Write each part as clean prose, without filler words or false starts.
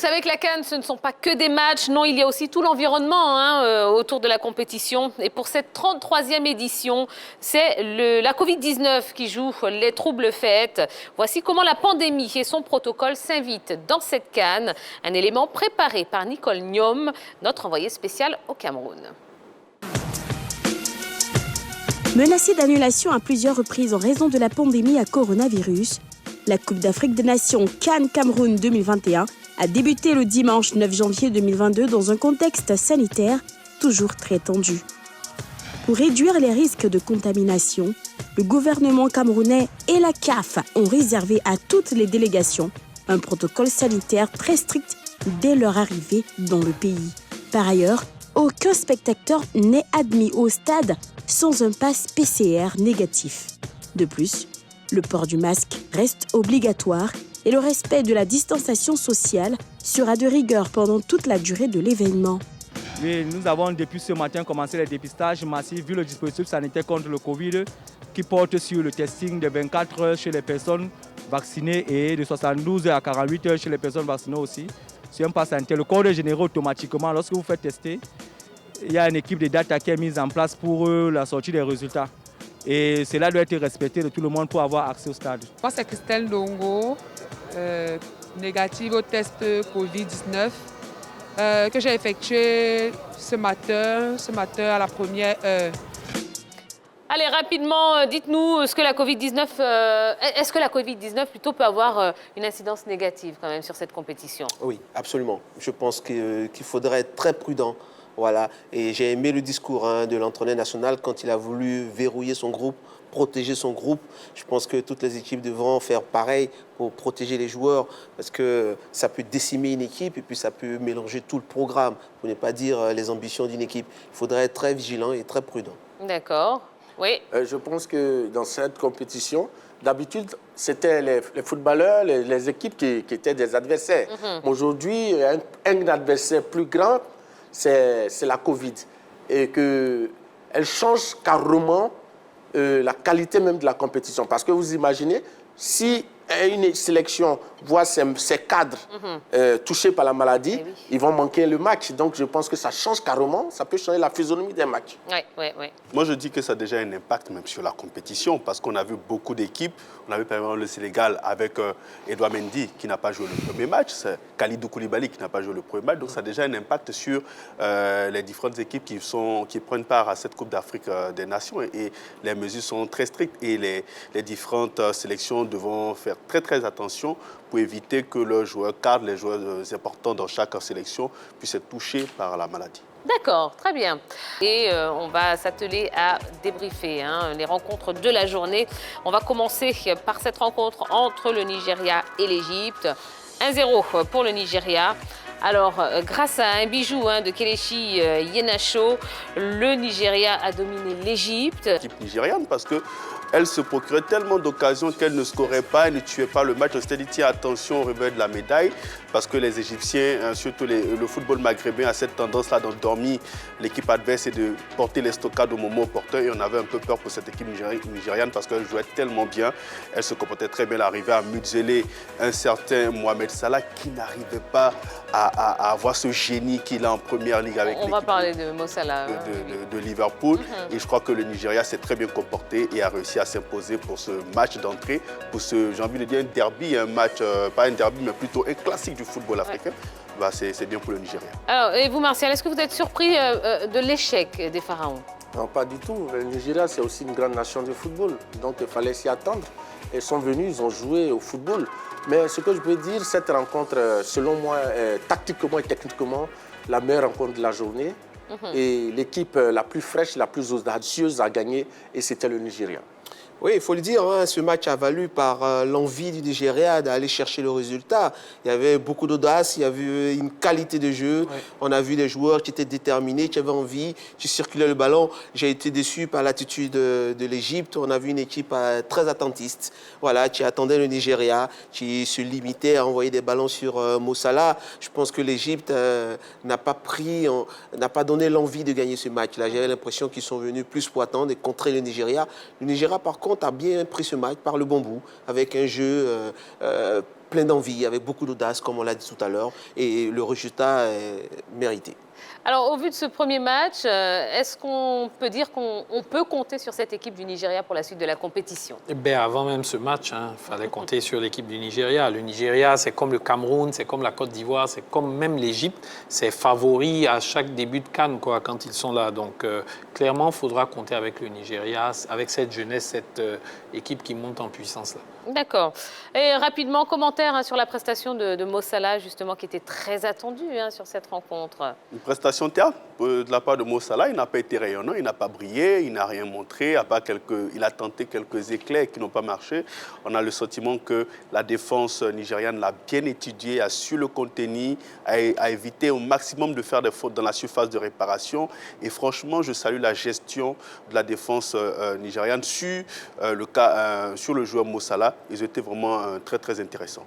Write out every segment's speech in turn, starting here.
savez que la CAN, ce ne sont pas que des matchs. Non, il y a aussi tout l'environnement autour de la compétition. Et pour cette 33e édition, c'est la Covid-19 qui joue les troubles faits. Voici comment la pandémie et son protocole s'invitent dans cette CAN. Un élément préparé par Nicole Niom, notre envoyée spéciale au Cameroun. Menacée d'annulation à plusieurs reprises en raison de la pandémie à coronavirus, la Coupe d'Afrique des Nations CAN Cameroun 2021 a débuté le dimanche 9 janvier 2022 dans un contexte sanitaire toujours très tendu. Pour réduire les risques de contamination, le gouvernement camerounais et la CAF ont réservé à toutes les délégations un protocole sanitaire très strict dès leur arrivée dans le pays. Par ailleurs, aucun spectateur n'est admis au stade sans un pass PCR négatif. De plus, le port du masque reste obligatoire et le respect de la distanciation sociale sera de rigueur pendant toute la durée de l'événement. Oui, nous avons depuis ce matin commencé les dépistages massifs vu le dispositif sanitaire contre le Covid qui porte sur le testing de 24 heures chez les personnes vaccinées et de 72 à 48 heures chez les personnes vaccinées aussi. C'est un pass sanitaire. Le corps est généré automatiquement lorsque vous faites tester. Il y a une équipe de data qui est mise en place pour la sortie des résultats. Et cela doit être respecté de tout le monde pour avoir accès au stade. Moi, c'est Christelle Dongo, négative au test Covid-19, que j'ai effectué ce matin à la première heure. Allez, rapidement, dites-nous ce que la Covid-19, est-ce que la Covid-19 plutôt peut avoir une incidence négative quand même sur cette compétition? Oui, absolument. Je pense qu'il faudrait être très prudent. Voilà. Et j'ai aimé le discours de l'entraîneur national quand il a voulu verrouiller son groupe, protéger son groupe. Je pense que toutes les équipes devront faire pareil pour protéger les joueurs parce que ça peut décimer une équipe et puis ça peut mélanger tout le programme, pour ne pas dire les ambitions d'une équipe. Il faudrait être très vigilant et très prudent. D'accord. Oui. Je pense que dans cette compétition, d'habitude, c'était les footballeurs, les équipes qui étaient des adversaires. Aujourd'hui, un adversaire plus grand, c'est la Covid. Et qu'elle change carrément la qualité même de la compétition. Parce que vous imaginez, si une sélection voit ses cadres touchés par la maladie, ils vont manquer le match. Donc je pense que ça change carrément, ça peut changer la physionomie des matchs. Oui. Moi je dis que ça a déjà un impact même sur la compétition parce qu'on a vu beaucoup d'équipes. On a vu par exemple le Sénégal avec Edouard Mendy qui n'a pas joué le premier match, c'est Kalidou Koulibaly qui n'a pas joué le premier match. Donc ça a déjà un impact sur les différentes équipes qui prennent part à cette Coupe d'Afrique des Nations. Et les mesures sont très strictes et les différentes sélections devront faire très attention pour éviter que leurs joueurs cadres, les joueurs importants dans chaque sélection puissent être touchés par la maladie. D'accord, très bien. Et on va s'atteler à débriefer les rencontres de la journée. On va commencer par cette rencontre entre le Nigeria et l'Égypte. 1-0 pour le Nigeria. Alors, grâce à un bijou de Kelechi Iheanacho, le Nigeria a dominé l'Égypte. L'équipe nigériane parce que elle se procurait tellement d'occasions qu'elle ne scorait pas, elle ne tuait pas le match. On s'était dit, tiens, attention au réveil de la médaille, parce que les Égyptiens, surtout le football maghrébin, a cette tendance-là d'endormir l'équipe adverse et de porter les stockades au moment opportun. Et on avait un peu peur pour cette équipe nigériane parce qu'elle jouait tellement bien. Elle se comportait très bien, elle arrivait à museler un certain Mohamed Salah qui n'arrivait pas à avoir ce génie qu'il a en première ligue avec l'équipe. On va parler de Mo Salah. De Liverpool. Et je crois que le Nigeria s'est très bien comporté et a réussi à s'imposer pour ce match d'entrée, pour ce, j'ai envie de dire, un derby, un match, pas un derby, mais plutôt un classique du football africain. Bah, c'est bien pour le Nigeria. Alors, et vous, Martial, est-ce que vous êtes surpris de l'échec des Pharaons? Non, pas du tout. Le Nigeria, c'est aussi une grande nation de football, donc il fallait s'y attendre. Ils sont venus, ils ont joué au football. Mais ce que je peux dire, cette rencontre, selon moi, est tactiquement et techniquement la meilleure rencontre de la journée. Et l'équipe la plus fraîche, la plus audacieuse a gagné, et c'était le Nigeria. Oui, il faut le dire, ce match a valu par l'envie du Nigeria d'aller chercher le résultat. Il y avait beaucoup d'audace, il y avait une qualité de jeu. Ouais. On a vu des joueurs qui étaient déterminés, qui avaient envie, qui circulaient le ballon. J'ai été déçu par l'attitude de l'Égypte. On a vu une équipe très attentiste, voilà, qui attendait le Nigeria, qui se limitait à envoyer des ballons sur Mo Salah. Je pense que l'Égypte n'a pas donné l'envie de gagner ce match-là. J'avais l'impression qu'ils sont venus plus pour attendre et contrer le Nigeria. Le Nigeria, par contre, a bien pris ce match par le bon bout, avec un jeu plein d'envie, avec beaucoup d'audace, comme on l'a dit tout à l'heure, et le résultat est mérité. Alors, au vu de ce premier match, est-ce qu'on peut dire qu'on peut compter sur cette équipe du Nigeria pour la suite de la compétition? Avant même ce match, il fallait compter sur l'équipe du Nigeria. Le Nigeria, c'est comme le Cameroun, c'est comme la Côte d'Ivoire, c'est comme même l'Égypte. C'est favori à chaque début de CAN quand ils sont là. Donc, clairement, il faudra compter avec le Nigeria, avec cette jeunesse, cette équipe qui monte en puissance là. D'accord. Et rapidement, commentaire sur la prestation de Mo Salah, justement, qui était très attendue sur cette rencontre. Une prestation théâtre de la part de Mo Salah, il n'a pas été rayonnant, il n'a pas brillé, il n'a rien montré, à part il a tenté quelques éclairs qui n'ont pas marché. On a le sentiment que la défense nigériane l'a bien étudié, a su le contenir, a évité au maximum de faire des fautes dans la surface de réparation. Et franchement, je salue la gestion de la défense nigériane sur le joueur Mo Salah. Ils étaient vraiment très, très intéressants.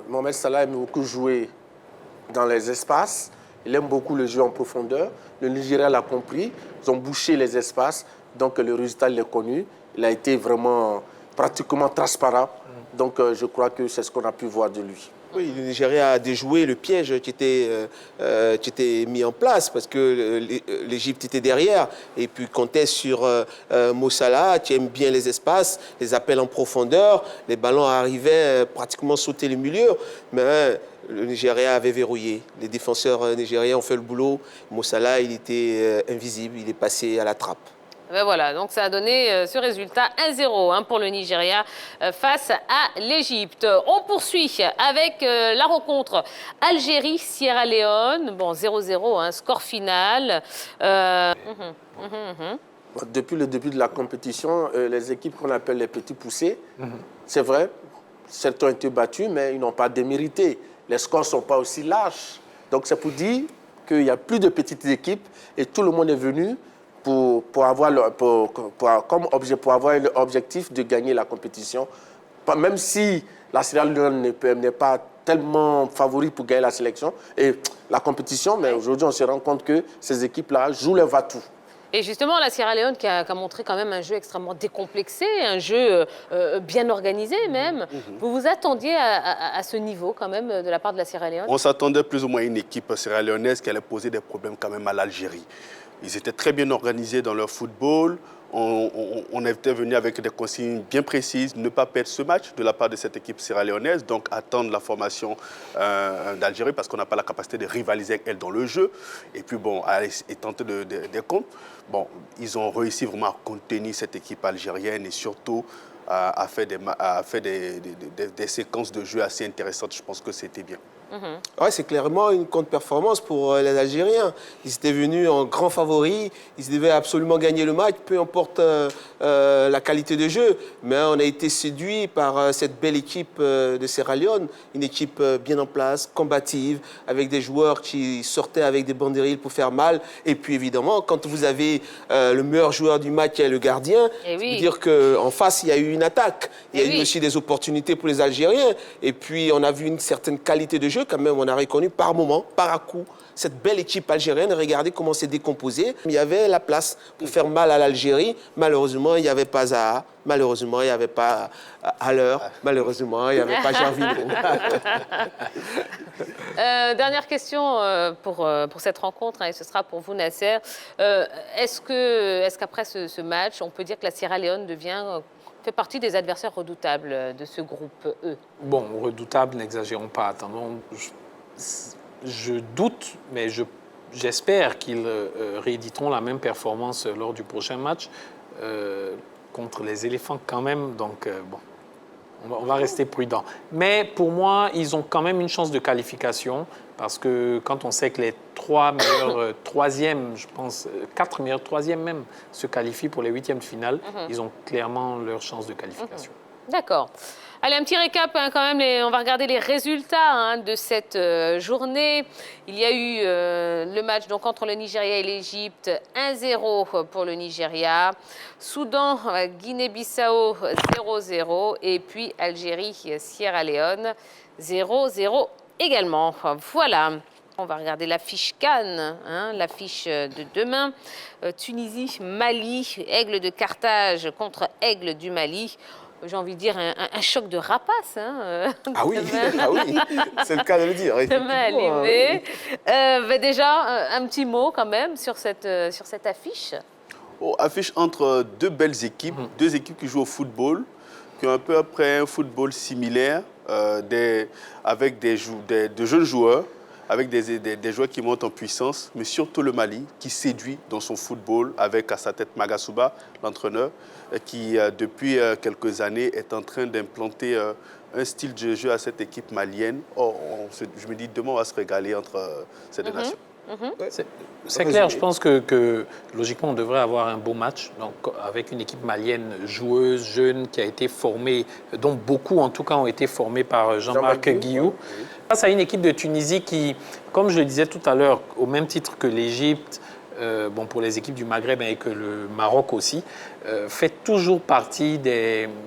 Mohamed Salah aime beaucoup jouer dans les espaces. Il aime beaucoup le jeu en profondeur. Le Nigeria l'a compris. Ils ont bouché les espaces. Donc, le résultat, il est connu. Il a été vraiment pratiquement transparent. Donc, je crois que c'est ce qu'on a pu voir de lui. Oui, le Nigeria a déjoué le piège qui était mis en place parce que l'Égypte était derrière et puis comptait sur Mo Salah qui aime bien les espaces, les appels en profondeur, les ballons arrivaient pratiquement sauter le milieu, mais le Nigeria avait verrouillé. Les défenseurs nigériens ont fait le boulot. Mo Salah, il était invisible, il est passé à la trappe. Ben voilà, donc ça a donné ce résultat 1-0 pour le Nigeria face à l'Égypte. On poursuit avec la rencontre Algérie-Sierra Leone. Bon, 0-0, score final. Depuis le début de la compétition, les équipes qu'on appelle les petits poussés, c'est vrai, certains ont été battus, mais ils n'ont pas démérité. Les scores ne sont pas aussi larges. Donc c'est pour dire qu'il n'y a plus de petites équipes et tout le monde est venu pour avoir l'objectif de gagner la compétition. Même si la Sierra Leone n'est pas tellement favori pour gagner la sélection et la compétition, mais aujourd'hui on se rend compte que ces équipes-là jouent les va-tout. Et justement, la Sierra Leone qui a montré quand même un jeu extrêmement décomplexé, un jeu bien organisé même. Vous vous attendiez à ce niveau quand même de la part de la Sierra Leone? On s'attendait plus ou moins à une équipe sierra-léonaise qui allait poser des problèmes quand même à l'Algérie. Ils étaient très bien organisés dans leur football. On était venu avec des consignes bien précises, ne pas perdre ce match de la part de cette équipe sierra-léonaise, donc attendre la formation d'Algérie parce qu'on n'a pas la capacité de rivaliser avec elle dans le jeu. Et puis bon, et tenter des comptes. Bon, ils ont réussi vraiment à contenir cette équipe algérienne et surtout à faire des séquences de jeu assez intéressantes. Je pense que c'était bien. Ouais, c'est clairement une contre-performance pour les Algériens. Ils étaient venus en grand favori, ils devaient absolument gagner le match, peu importe la qualité de jeu. Mais on a été séduits par cette belle équipe de Sierra Leone, une équipe bien en place, combative, avec des joueurs qui sortaient avec des banderilles pour faire mal. Et puis évidemment, quand vous avez le meilleur joueur du match qui est le gardien, ça veut dire qu'en face, il y a eu une attaque. Il y a eu aussi des opportunités pour les Algériens. Et puis, on a vu une certaine qualité de jeu. Quand même, on a reconnu par moment, par à coup, cette belle équipe algérienne. Regardez comment c'est décomposé. Il y avait la place pour faire mal à l'Algérie. Malheureusement, il n'y avait pas Zaha. Malheureusement, il n'y avait pas Haller. Malheureusement, il n'y avait pas Gervinho. Dernière question pour cette rencontre, et ce sera pour vous, Nasser. Est-ce qu'après ce match, on peut dire que la Sierra Leone fait partie des adversaires redoutables de ce groupe E? Bon, redoutable, n'exagérons pas. Attendons, je doute, mais j'espère qu'ils rééditeront la même performance lors du prochain match contre les éléphants quand même. Donc, bon, on va rester prudent. Mais pour moi, ils ont quand même une chance de qualification parce que quand on sait que les 3 meilleurs troisièmes, je pense, 4 meilleurs troisièmes même, se qualifient pour les 8e de finale, ils ont clairement leur chance de qualification. D'accord. Allez, un petit récap quand même. On va regarder les résultats de cette journée. Il y a eu le match donc, entre le Nigeria et l'Égypte, 1-0 pour le Nigeria. Soudan, Guinée-Bissau, 0-0. Et puis Algérie, Sierra Leone, 0-0 également. Voilà. On va regarder l'affiche CAN, l'affiche de demain. Tunisie, Mali, Aigle de Carthage contre Aigle du Mali. j'ai envie de dire, un choc de rapace. Hein, Ah oui, ah oui, c'est le cas de le dire. demain à effectivement, Livet. Déjà, un petit mot quand même sur cette affiche. Oh, affiche entre deux belles équipes, deux équipes qui jouent au football, qui ont un peu après un football similaire, avec de jeunes joueurs, avec des joueurs qui montent en puissance, mais surtout le Mali, qui séduit dans son football, avec à sa tête Magasuba, l'entraîneur, qui depuis quelques années est en train d'implanter un style de jeu à cette équipe malienne. Je me dis, demain, on va se régaler entre ces deux nations. C'est clair, je pense que logiquement, on devrait avoir un beau match donc, avec une équipe malienne joueuse, jeune, qui a été formée, dont beaucoup en tout cas ont été formés par Jean-Marc Guillou. Face à une équipe de Tunisie qui, comme je le disais tout à l'heure, au même titre que l'Égypte, pour les équipes du Maghreb et que le Maroc aussi, fait toujours partie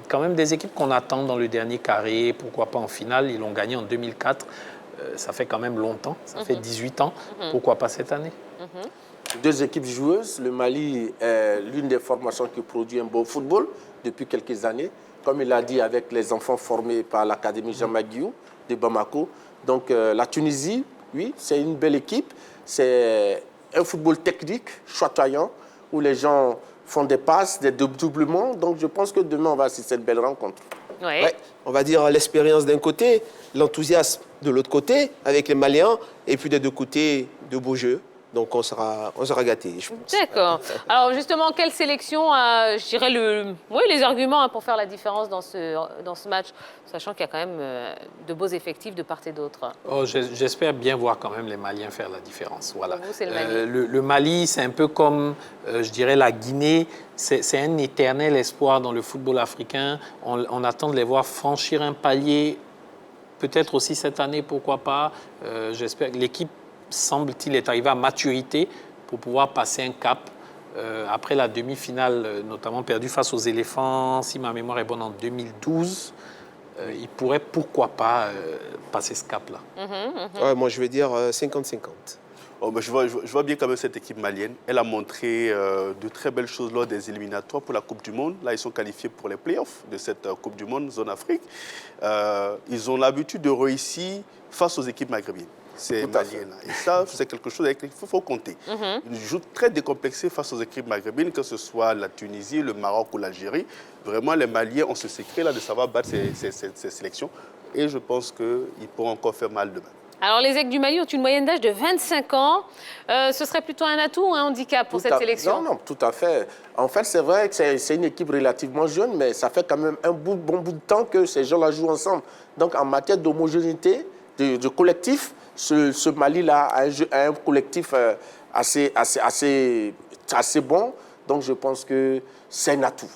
quand même des équipes qu'on attend dans le dernier carré, pourquoi pas en finale. Ils l'ont gagné en 2004. Ça fait quand même longtemps, ça fait 18 ans. Pourquoi pas cette année? Deux équipes joueuses. Le Mali est l'une des formations qui produit un beau football depuis quelques années. Comme il l'a dit, avec les enfants formés par l'Académie Jean-Marc Guillou de Bamako. Donc la Tunisie, oui, c'est une belle équipe. C'est un football technique, chatoyant, où les gens font des passes, des doublements. Donc je pense que demain, on va assister à cette belle rencontre. Ouais. Ouais, on va dire l'expérience d'un côté, l'enthousiasme de l'autre côté, avec les Maliens, et puis des deux côtés, de beaux jeux. Donc on sera gâtés, je pense. D'accord. Alors justement, quelle sélection a, je dirais, les arguments pour faire la différence dans ce match, sachant qu'il y a quand même de beaux effectifs de part et d'autre. J'espère bien voir quand même les Maliens faire la différence. Voilà. Pour vous, c'est le Mali. Le Mali, c'est un peu comme, je dirais, la Guinée. C'est un éternel espoir dans le football africain. On attend de les voir franchir un palier, peut-être aussi cette année, pourquoi pas. J'espère que l'équipe, semble-t-il, est arrivé à maturité pour pouvoir passer un cap. Après la demi-finale, notamment perdue face aux éléphants, si ma mémoire est bonne, en 2012, il pourrait, pourquoi pas, passer ce cap-là. Ouais, moi, je vais dire 50-50. Je vois bien quand même cette équipe malienne. Elle a montré de très belles choses lors des éliminatoires pour la Coupe du Monde. Là, ils sont qualifiés pour les playoffs de cette Coupe du Monde, zone Afrique. Ils ont l'habitude de réussir face aux équipes maghrébines. C'est malien. Et ça, c'est quelque chose avec lequel il faut compter. Ils jouent très décomplexés face aux équipes maghrébines, que ce soit la Tunisie, le Maroc ou l'Algérie. Vraiment, les Maliens ont ce secret-là de savoir battre ces sélections. Et je pense qu'ils pourront encore faire mal demain. Alors, les Aigles du Mali ont une moyenne d'âge de 25 ans. Ce serait plutôt un atout ou un handicap pour cette sélection? Non, tout à fait. En fait, c'est vrai que c'est une équipe relativement jeune, mais ça fait quand même un bon bout de temps que ces gens-là jouent ensemble. Donc, en matière d'homogénéité, de collectif, ce Mali-là a un collectif assez bon. Donc, je pense que c'est un atout.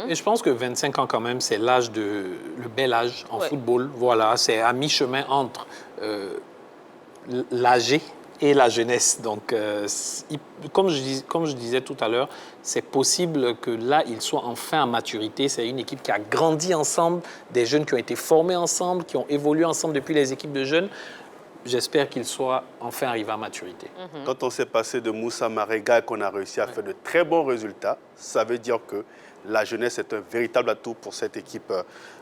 Et je pense que 25 ans, quand même, c'est le bel âge en football. Voilà, c'est à mi-chemin entre l'âgé et la jeunesse. Donc, comme je disais tout à l'heure, c'est possible que là, ils soient enfin à maturité. C'est une équipe qui a grandi ensemble, des jeunes qui ont été formés ensemble, qui ont évolué ensemble depuis les équipes de jeunes. J'espère qu'ils soient enfin arrivés à maturité. Quand on s'est passé de Moussa Marega et qu'on a réussi à faire de très bons résultats, ça veut dire que la jeunesse est un véritable atout pour cette équipe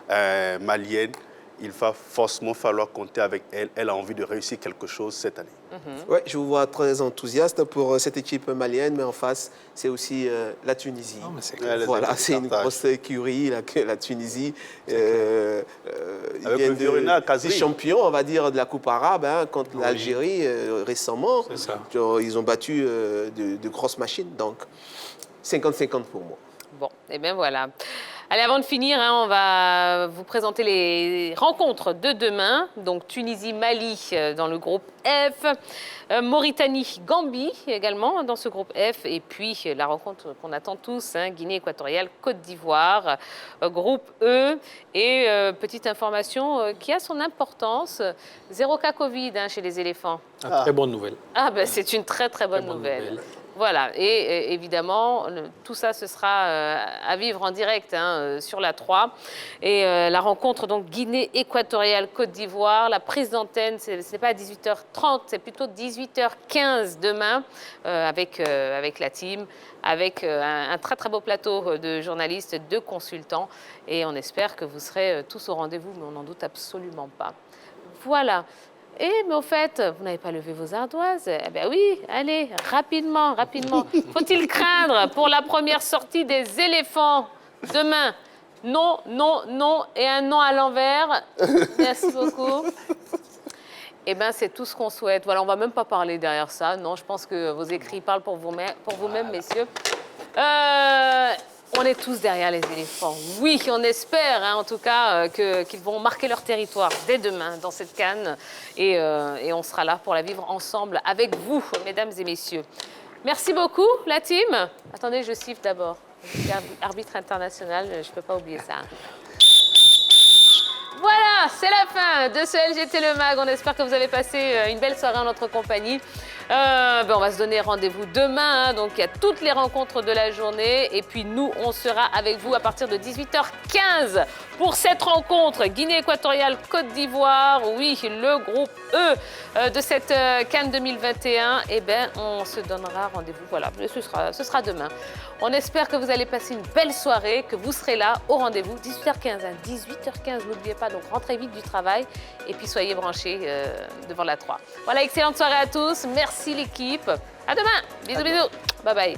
malienne. Il va forcément falloir compter avec elle. Elle a envie de réussir quelque chose cette année. Ouais, je vous vois très enthousiaste pour cette équipe malienne, mais en face, c'est aussi la Tunisie. Non, mais c'est Voilà, c'est une grosse écurie, la Tunisie. Avec le Verona, des champions, on va dire, de la Coupe arabe contre l'Algérie récemment. C'est ça. Ils ont battu de grosses machines, donc 50-50 pour moi. Bon, et bien voilà. Allez, avant de finir, on va vous présenter les rencontres de demain. Donc, Tunisie-Mali dans le groupe F. Mauritanie-Gambie également dans ce groupe F. Et puis, la rencontre qu'on attend tous, Guinée équatoriale, Côte d'Ivoire, groupe E. Et petite information qui a son importance, 0 cas Covid chez les éléphants. Très bonne nouvelle. Ah, ben c'est une très, très bonne nouvelle. Voilà, et évidemment, tout ça, ce sera à vivre en direct sur la 3. Et la rencontre, donc, Guinée équatoriale-Côte d'Ivoire, la prise d'antenne, ce n'est pas à 18h30, c'est plutôt 18h15 demain, avec la team, avec un très très beau plateau de journalistes, de consultants. Et on espère que vous serez tous au rendez-vous, mais on n'en doute absolument pas. Voilà. Mais au fait, vous n'avez pas levé vos ardoises? Eh bien oui, allez, rapidement, rapidement. Faut-il craindre pour la première sortie des éléphants demain? Non, non, non et un non à l'envers. Merci beaucoup. Eh bien, c'est tout ce qu'on souhaite. Voilà, on ne va même pas parler derrière ça. Non, je pense que vos écrits parlent pour vous-même, messieurs. On est tous derrière les éléphants. Oui, on espère en tout cas qu'ils vont marquer leur territoire dès demain dans cette CAN. Et on sera là pour la vivre ensemble avec vous, mesdames et messieurs. Merci beaucoup, la team. Attendez, je siffle d'abord. Je suis arbitre international, je ne peux pas oublier ça. Voilà, c'est la fin de ce LGT Le Mag. On espère que vous avez passé une belle soirée en notre compagnie. On va se donner rendez-vous demain. Donc, il y a toutes les rencontres de la journée. Et puis, nous, on sera avec vous à partir de 18h15 pour cette rencontre Guinée équatoriale, Côte d'Ivoire. Oui, le groupe E de cette CAN 2021. Eh bien, on se donnera rendez-vous. Voilà, ce sera demain. On espère que vous allez passer une belle soirée, que vous serez là au rendez-vous. 18h15, 18h15, n'oubliez pas. Donc, rentrez vite du travail. Et puis, soyez branchés devant la 3. Voilà, excellente soirée à tous. Merci l'équipe. À demain. Bisous, bisous. Bye bye.